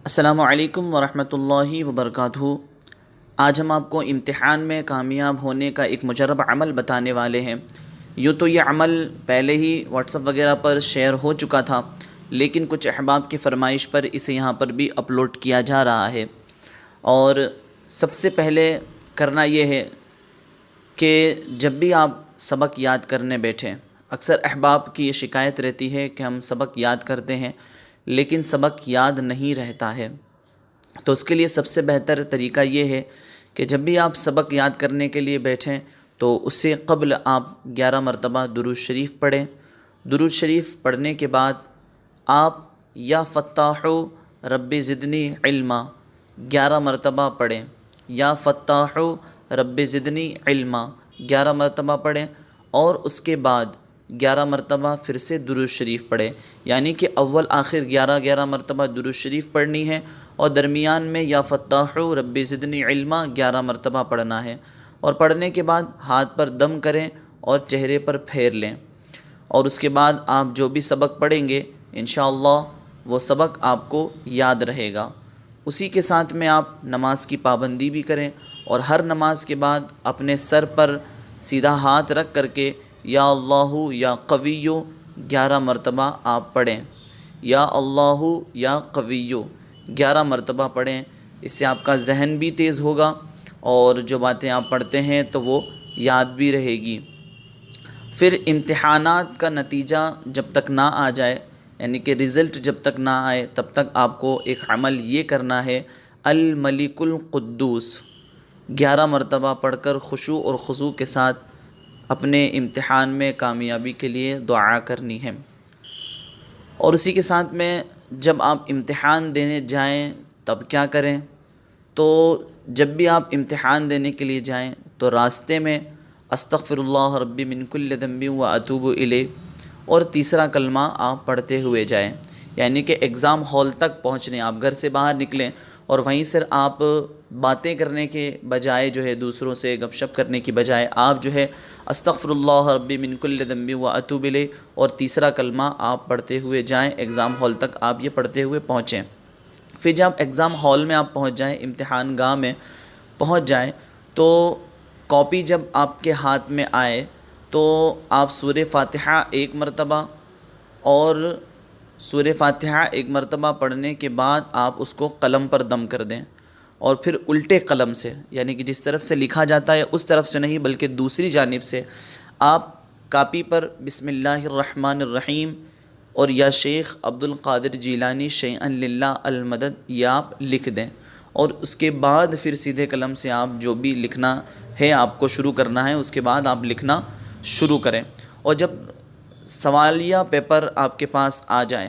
السلام علیکم ورحمۃ اللہ وبرکاتہ۔ آج ہم آپ کو امتحان میں کامیاب ہونے کا ایک مجرب عمل بتانے والے ہیں۔ یوں تو یہ عمل پہلے ہی واٹس ایپ وغیرہ پر شیئر ہو چکا تھا، لیکن کچھ احباب کی فرمائش پر اسے یہاں پر بھی اپلوڈ کیا جا رہا ہے۔ اور سب سے پہلے کرنا یہ ہے کہ جب بھی آپ سبق یاد کرنے بیٹھیں، اکثر احباب کی یہ شکایت رہتی ہے کہ ہم سبق یاد کرتے ہیں لیکن سبق یاد نہیں رہتا ہے۔ تو اس کے لیے سب سے بہتر طریقہ یہ ہے کہ جب بھی آپ سبق یاد کرنے کے لیے بیٹھیں تو اس سے قبل آپ 11 مرتبہ درود شریف پڑھیں۔ درود شریف پڑھنے کے بعد آپ یا فتاح رب زدنی علما 11 مرتبہ پڑھیں، یا فتاح رب زدنی علما 11 مرتبہ پڑھیں، اور اس کے بعد 11 مرتبہ پھر سے درود شریف پڑھیں، یعنی کہ اول آخر 11 مرتبہ درود شریف پڑھنی ہے اور درمیان میں یا فتاح رب زدنی علما 11 مرتبہ پڑھنا ہے۔ اور پڑھنے کے بعد ہاتھ پر دم کریں اور چہرے پر پھیر لیں، اور اس کے بعد آپ جو بھی سبق پڑھیں گے انشاءاللہ وہ سبق آپ کو یاد رہے گا۔ اسی کے ساتھ میں آپ نماز کی پابندی بھی کریں، اور ہر نماز کے بعد اپنے سر پر سیدھا ہاتھ رکھ کر کے یا اللہ یا قویو 11 مرتبہ آپ پڑھیں، یا اللہ یا قویو 11 مرتبہ پڑھیں۔ اس سے آپ کا ذہن بھی تیز ہوگا اور جو باتیں آپ پڑھتے ہیں تو وہ یاد بھی رہے گی۔ پھر امتحانات کا نتیجہ جب تک نہ آ جائے، یعنی کہ رزلٹ جب تک نہ آئے، تب تک آپ کو ایک عمل یہ کرنا ہے، الملک القدوس 11 مرتبہ پڑھ کر خشوع اور خضوع کے ساتھ اپنے امتحان میں کامیابی کے لیے دعا کرنی ہے۔ اور اسی کے ساتھ میں جب آپ امتحان دینے جائیں تب کیا کریں؟ تو جب بھی آپ امتحان دینے کے لیے جائیں تو راستے میں استغفر اللہ ربی من کل ذنب و اتوب الیہ اور تیسرا کلمہ آپ پڑھتے ہوئے جائیں، یعنی کہ ایگزام ہال تک پہنچنے، آپ گھر سے باہر نکلیں اور وہیں سے آپ باتیں کرنے کے بجائے جو ہے، دوسروں سے گپ شپ کرنے کی بجائے آپ جو ہے استغفر اللہ ربی من کل ذنب و اتوب الیہ اور تیسرا کلمہ آپ پڑھتے ہوئے جائیں، ایگزام ہال تک آپ یہ پڑھتے ہوئے پہنچیں۔ پھر جب ایگزام ہال میں آپ پہنچ جائیں، امتحان گاہ میں پہنچ جائیں، تو کاپی جب آپ کے ہاتھ میں آئے تو آپ سورہ فاتحہ 1 مرتبہ اور سورہ فاتحہ 1 مرتبہ پڑھنے کے بعد آپ اس کو قلم پر دم کر دیں، اور پھر الٹے قلم سے، یعنی کہ جس طرف سے لکھا جاتا ہے اس طرف سے نہیں بلکہ دوسری جانب سے آپ کاپی پر بسم اللہ الرحمن الرحیم اور یا شیخ عبد القادر جیلانی شیئا للہ المدد یہ آپ لکھ دیں، اور اس کے بعد پھر سیدھے قلم سے آپ جو بھی لکھنا ہے آپ کو شروع کرنا ہے، اس کے بعد آپ لکھنا شروع کریں۔ اور جب سوالیہ پیپر آپ کے پاس آ جائیں،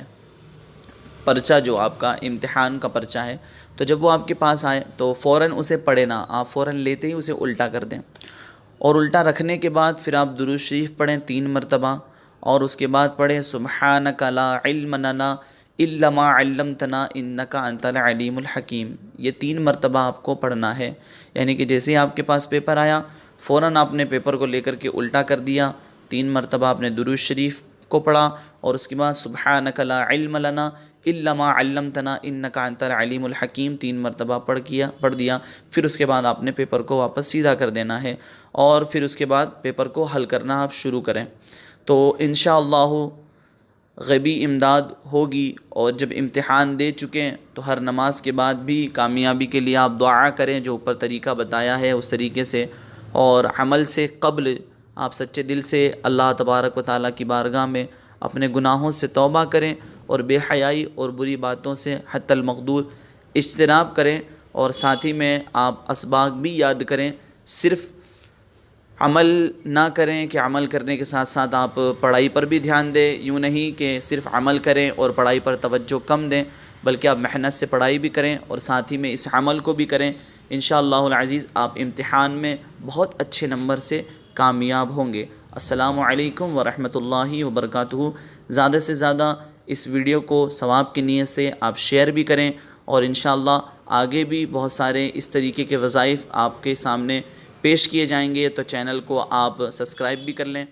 پرچہ جو آپ کا امتحان کا پرچہ ہے، تو جب وہ آپ کے پاس آئے تو فوراً اسے پڑھیں نہ، آپ فوراً لیتے ہی اسے الٹا کر دیں، اور الٹا رکھنے کے بعد پھر آپ درود شریف پڑھیں 3 مرتبہ، اور اس کے بعد پڑھیں سبحانک لا علم لنا الا ما علمتنا انک انت العلیم الحکیم، یہ 3 مرتبہ آپ کو پڑھنا ہے۔ یعنی کہ جیسے ہی آپ کے پاس پیپر آیا فوراً آپ نے پیپر کو لے کر کے الٹا کر دیا، 3 مرتبہ آپ نے درود شریف کو پڑھا، اور اس کے بعد سبحانک لا علم لنا الا ما علمتنا انک انت العلیم الحکیم 3 مرتبہ پڑھ دیا۔ پھر اس کے بعد آپ نے پیپر کو واپس سیدھا کر دینا ہے، اور پھر اس کے بعد پیپر کو حل کرنا آپ شروع کریں، تو انشاءاللہ غیبی امداد ہوگی۔ اور جب امتحان دے چکیں تو ہر نماز کے بعد بھی کامیابی کے لیے آپ دعا کریں، جو اوپر طریقہ بتایا ہے اس طریقے سے، اور عمل سے قبل آپ سچے دل سے اللہ تبارک و تعالیٰ کی بارگاہ میں اپنے گناہوں سے توبہ کریں، اور بے حیائی اور بری باتوں سے حتی المقدور اجتناب کریں، اور ساتھ ہی میں آپ اسباق بھی یاد کریں، صرف عمل نہ کریں کہ عمل کرنے کے ساتھ ساتھ آپ پڑھائی پر بھی دھیان دیں، یوں نہیں کہ صرف عمل کریں اور پڑھائی پر توجہ کم دیں، بلکہ آپ محنت سے پڑھائی بھی کریں اور ساتھ ہی میں اس عمل کو بھی کریں۔ انشاءاللہ العزیز آپ امتحان میں بہت اچھے نمبر سے کامیاب ہوں گے۔ السلام علیکم ورحمۃ اللہ وبرکاتہ۔ زیادہ سے زیادہ اس ویڈیو کو ثواب کی نیت سے آپ شیئر بھی کریں، اور انشاءاللہ آگے بھی بہت سارے اس طریقے کے وظائف آپ کے سامنے پیش کیے جائیں گے، تو چینل کو آپ سبسکرائب بھی کر لیں۔